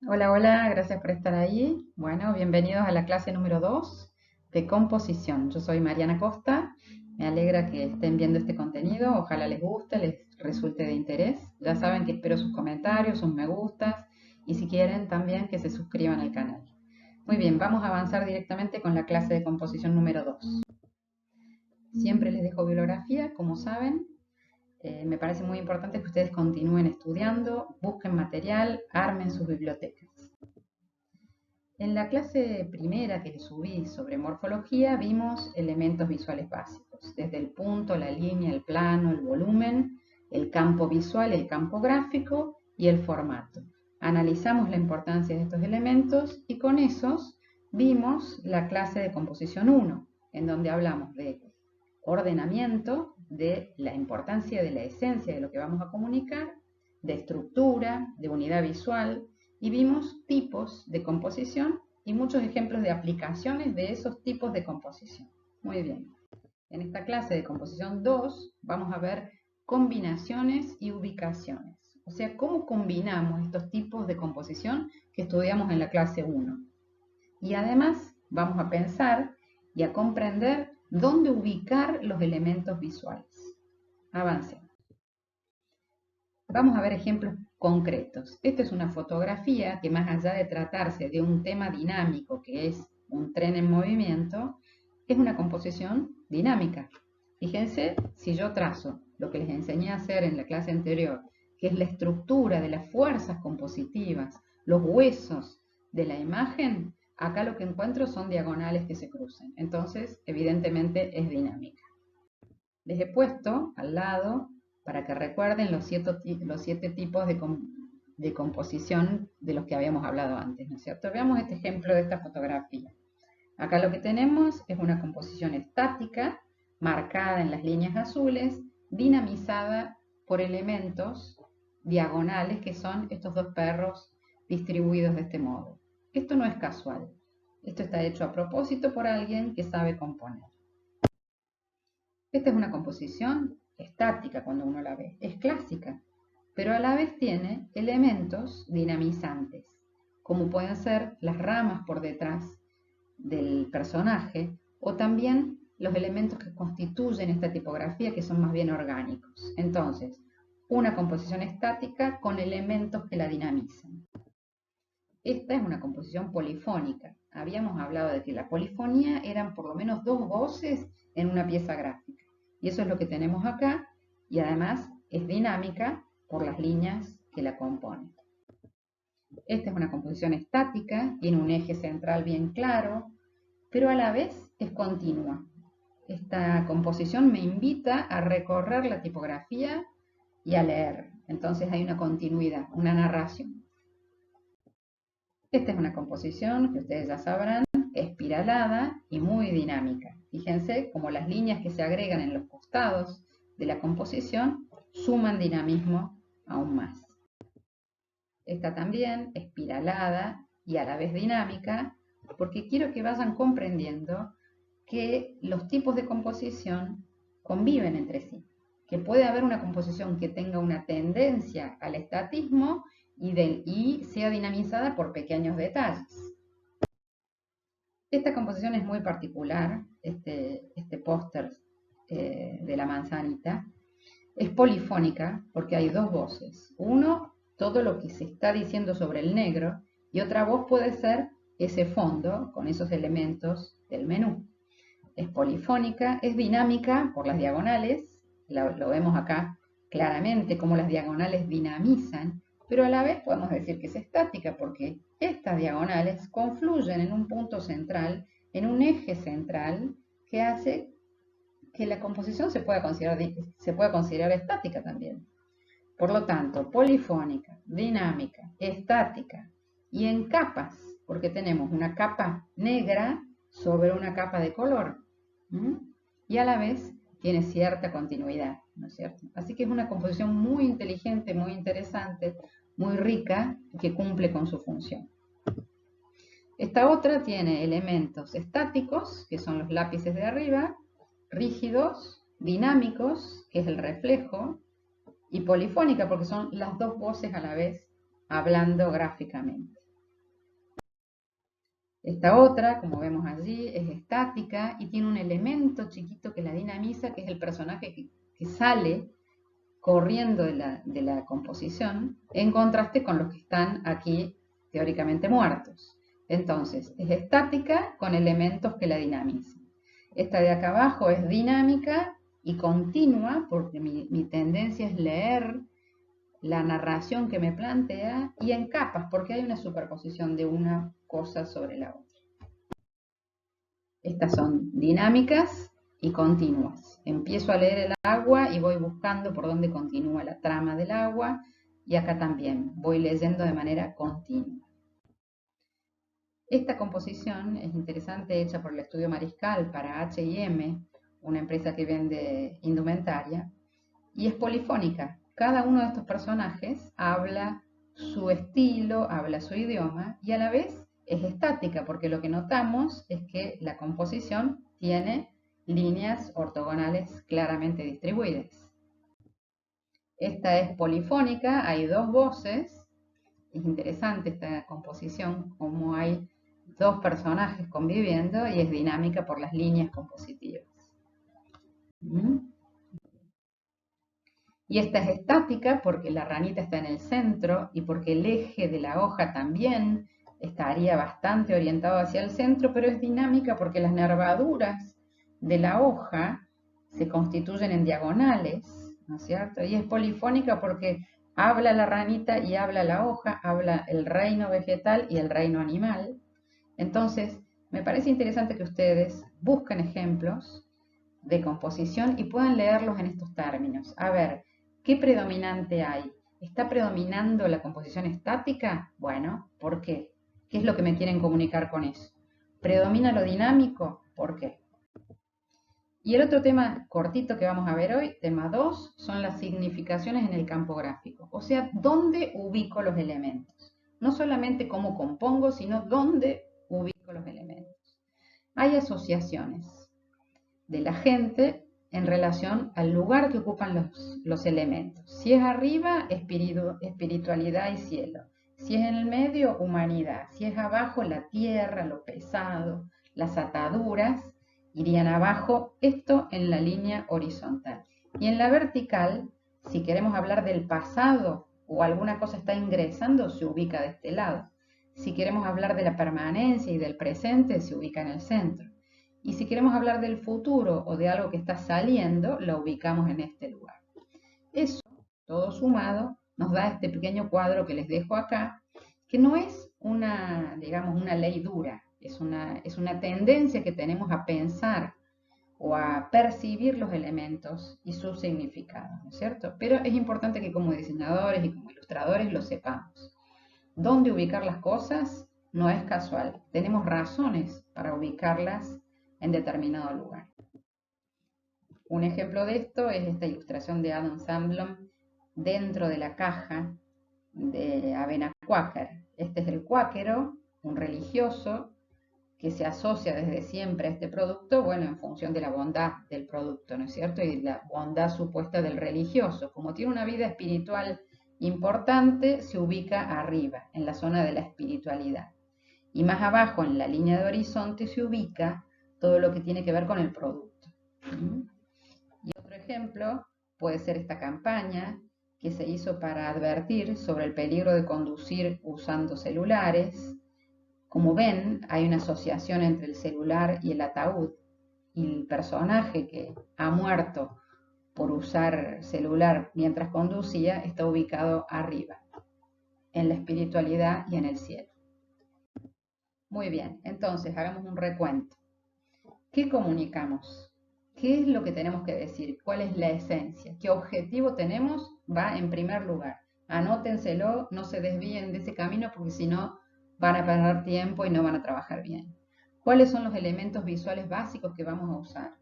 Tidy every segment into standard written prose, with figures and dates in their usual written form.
Hola, hola, gracias por estar ahí. Bueno, bienvenidos a la clase número 2 de composición. Yo soy Mariana Costa. Me alegra que estén viendo este contenido. Ojalá les guste, les resulte de interés. Ya saben que espero sus comentarios, sus me gustas y si quieren también que se suscriban al canal. Muy bien, vamos a avanzar directamente con la clase de composición número 2. Siempre les dejo bibliografía, como saben. Me parece muy importante que ustedes continúen estudiando, busquen material, armen sus bibliotecas. En la clase primera que les subí sobre morfología vimos elementos visuales básicos, desde el punto, la línea, el plano, el volumen, el campo visual, el campo gráfico y el formato. Analizamos la importancia de estos elementos y con esos vimos la clase de composición 1, en donde hablamos de ordenamiento, de la importancia de la esencia de lo que vamos a comunicar, de estructura, de unidad visual, y vimos tipos de composición y muchos ejemplos de aplicaciones de esos tipos de composición. Muy bien. En esta clase de composición 2 vamos a ver combinaciones y ubicaciones. O sea, cómo combinamos estos tipos de composición que estudiamos en la clase 1. Y además vamos a pensar y a comprender dónde ubicar los elementos visuales. Avancemos. Vamos a ver ejemplos concretos. Esta es una fotografía que, más allá de tratarse de un tema dinámico, que es un tren en movimiento, es una composición dinámica. Fíjense, si yo trazo lo que les enseñé a hacer en la clase anterior, que es la estructura de las fuerzas compositivas, los huesos de la imagen, acá lo que encuentro son diagonales que se cruzan. Entonces, evidentemente es dinámica. Les he puesto al lado para que recuerden los siete tipos de composición de los que habíamos hablado antes, ¿no es cierto? Veamos este ejemplo de esta fotografía. Acá lo que tenemos es una composición estática, marcada en las líneas azules, dinamizada por elementos diagonales que son estos dos perros distribuidos de este modo. Esto no es casual, esto está hecho a propósito por alguien que sabe componer. Esta es una composición estática cuando uno la ve, es clásica, pero a la vez tiene elementos dinamizantes, como pueden ser las ramas por detrás del personaje o también los elementos que constituyen esta tipografía que son más bien orgánicos. Entonces, una composición estática con elementos que la dinamizan. Esta es una composición polifónica. Habíamos hablado de que la polifonía eran por lo menos dos voces en una pieza gráfica. Y eso es lo que tenemos acá, y además es dinámica por las líneas que la componen. Esta es una composición estática, tiene un eje central bien claro, pero a la vez es continua. Esta composición me invita a recorrer la tipografía y a leer. Entonces hay una continuidad, una narración. Esta es una composición que ustedes ya sabrán, espiralada y muy dinámica. Fíjense cómo las líneas que se agregan en los costados de la composición suman dinamismo aún más. Esta también espiralada y a la vez dinámica, porque quiero que vayan comprendiendo que los tipos de composición conviven entre sí, que puede haber una composición que tenga una tendencia al estatismo y sea dinamizada por pequeños detalles. Esta composición es muy particular, este póster de la manzanita, es polifónica porque hay dos voces. Uno, todo lo que se está diciendo sobre el negro, y otra voz puede ser ese fondo con esos elementos del menú. Es polifónica, es dinámica por las diagonales, lo vemos acá claramente cómo las diagonales dinamizan, pero a la vez podemos decir que es estática porque estas diagonales confluyen en un punto central, en un eje central que hace que la composición se pueda considerar estática también. Por lo tanto, polifónica, dinámica, estática y en capas, porque tenemos una capa negra sobre una capa de color. Y a la vez tiene cierta continuidad, ¿no es cierto? Así que es una composición muy inteligente, muy interesante, muy rica, que cumple con su función. Esta otra tiene elementos estáticos, que son los lápices de arriba, rígidos, dinámicos, que es el reflejo, y polifónica, porque son las dos voces a la vez hablando gráficamente. Esta otra, como vemos allí, es estática y tiene un elemento chiquito que la dinamiza, que es el personaje que sale corriendo de la composición, en contraste con los que están aquí teóricamente muertos. Entonces, es estática con elementos que la dinamizan. Esta de acá abajo es dinámica y continua, porque mi tendencia es leer la narración que me plantea, y en capas, porque hay una superposición de una cosa sobre la otra. Estas son dinámicas y continuas. Empiezo a leer el agua y voy buscando por dónde continúa la trama del agua, y acá también voy leyendo de manera continua. Esta composición es interesante, hecha por el Estudio Mariscal para H&M, una empresa que vende indumentaria, y es polifónica. Cada uno de estos personajes habla su estilo, habla su idioma, y a la vez es estática, porque lo que notamos es que la composición tiene líneas ortogonales claramente distribuidas. Esta es polifónica, hay dos voces. Es interesante esta composición, como hay dos personajes conviviendo, y es dinámica por las líneas compositivas. Y esta es estática porque la ranita está en el centro y porque el eje de la hoja también estaría bastante orientado hacia el centro, pero es dinámica porque las nervaduras de la hoja se constituyen en diagonales, ¿no es cierto? Y es polifónica porque habla la ranita y habla la hoja, habla el reino vegetal y el reino animal. Entonces, me parece interesante que ustedes busquen ejemplos de composición y puedan leerlos en estos términos. A ver, ¿qué predominante hay? ¿Está predominando la composición estática? Bueno, ¿por qué? ¿Qué es lo que me quieren comunicar con eso? ¿Predomina lo dinámico? ¿Por qué? Y el otro tema cortito que vamos a ver hoy, tema 2, son las significaciones en el campo gráfico. O sea, ¿dónde ubico los elementos? No solamente cómo compongo, sino dónde ubico los elementos. Hay asociaciones de la gente en relación al lugar que ocupan los elementos. Si es arriba, espiritualidad y cielo. Si es en el medio, humanidad. Si es abajo, la tierra, lo pesado, las ataduras, irían abajo, esto en la línea horizontal. Y en la vertical, si queremos hablar del pasado o alguna cosa está ingresando, se ubica de este lado. Si queremos hablar de la permanencia y del presente, se ubica en el centro. Y si queremos hablar del futuro o de algo que está saliendo, lo ubicamos en este lugar. Eso, todo sumado, nos da este pequeño cuadro que les dejo acá, que no es una, digamos, una ley dura, es una tendencia que tenemos a pensar o a percibir los elementos y sus significados, ¿no es cierto? Pero es importante que como diseñadores y como ilustradores lo sepamos. Dónde ubicar las cosas no es casual, tenemos razones para ubicarlas en determinado lugar. Un ejemplo de esto es esta ilustración de Adam Sandblom dentro de la caja de avena Quaker. Este es el cuáquero, un religioso que se asocia desde siempre a este producto, bueno, en función de la bondad del producto, ¿no es cierto? Y la bondad supuesta del religioso. Como tiene una vida espiritual importante, se ubica arriba, en la zona de la espiritualidad. Y más abajo, en la línea de horizonte, se ubica todo lo que tiene que ver con el producto. Y otro ejemplo puede ser esta campaña que se hizo para advertir sobre el peligro de conducir usando celulares. Como ven, hay una asociación entre el celular y el ataúd, y el personaje que ha muerto por usar celular mientras conducía está ubicado arriba, en la espiritualidad y en el cielo. Muy bien, entonces hagamos un recuento. ¿Qué comunicamos? ¿Qué es lo que tenemos que decir? ¿Cuál es la esencia? ¿Qué objetivo tenemos? Va en primer lugar. Anótenselo, no se desvíen de ese camino porque si no van a perder tiempo y no van a trabajar bien. ¿Cuáles son los elementos visuales básicos que vamos a usar?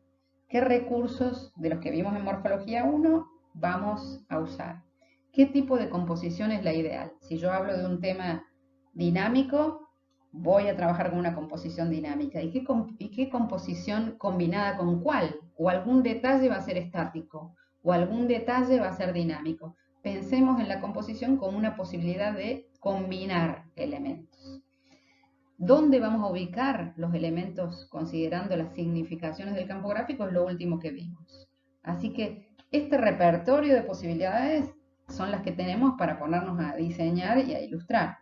¿Qué recursos de los que vimos en Morfología 1 vamos a usar? ¿Qué tipo de composición es la ideal? Si yo hablo de un tema dinámico, voy a trabajar con una composición dinámica. ¿Y qué composición combinada con cuál? O algún detalle va a ser estático, o algún detalle va a ser dinámico. Pensemos en la composición como una posibilidad de combinar elementos. ¿Dónde vamos a ubicar los elementos considerando las significaciones del campo gráfico? Es lo último que vimos. Así que este repertorio de posibilidades son las que tenemos para ponernos a diseñar y a ilustrar.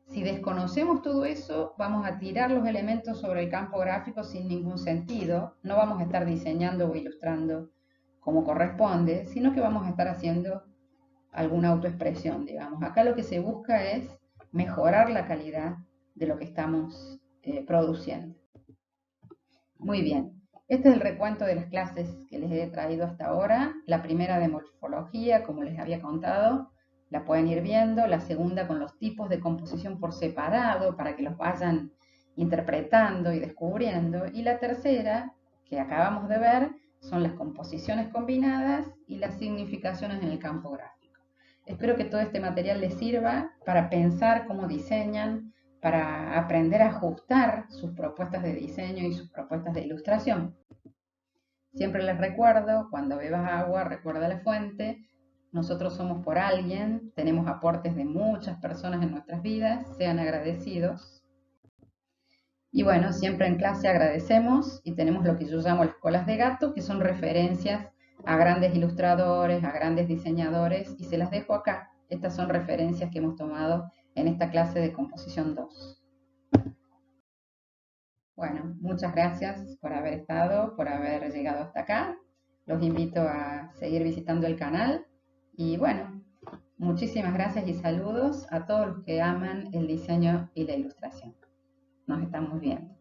Si desconocemos todo eso, vamos a tirar los elementos sobre el campo gráfico sin ningún sentido. No vamos a estar diseñando o ilustrando como corresponde, sino que vamos a estar haciendo alguna autoexpresión, digamos. Acá lo que se busca es mejorar la calidad de lo que estamos produciendo. Muy bien, este es el recuento de las clases que les he traído hasta ahora. La primera de morfología, como les había contado, la pueden ir viendo. La segunda con los tipos de composición por separado, para que los vayan interpretando y descubriendo. Y la tercera, que acabamos de ver, son las composiciones combinadas y las significaciones en el campo gráfico. Espero que todo este material les sirva para pensar cómo diseñan, para aprender a ajustar sus propuestas de diseño y sus propuestas de ilustración. Siempre les recuerdo, cuando bebas agua, recuerda la fuente. Nosotros somos por alguien, tenemos aportes de muchas personas en nuestras vidas, sean agradecidos. Y bueno, siempre en clase agradecemos y tenemos lo que yo llamo las colas de gato, que son referencias a grandes ilustradores, a grandes diseñadores, y se las dejo acá. Estas son referencias que hemos tomado en esta clase de composición 2. Bueno, muchas gracias por haber estado, por haber llegado hasta acá. Los invito a seguir visitando el canal y bueno, muchísimas gracias y saludos a todos los que aman el diseño y la ilustración. Nos estamos viendo.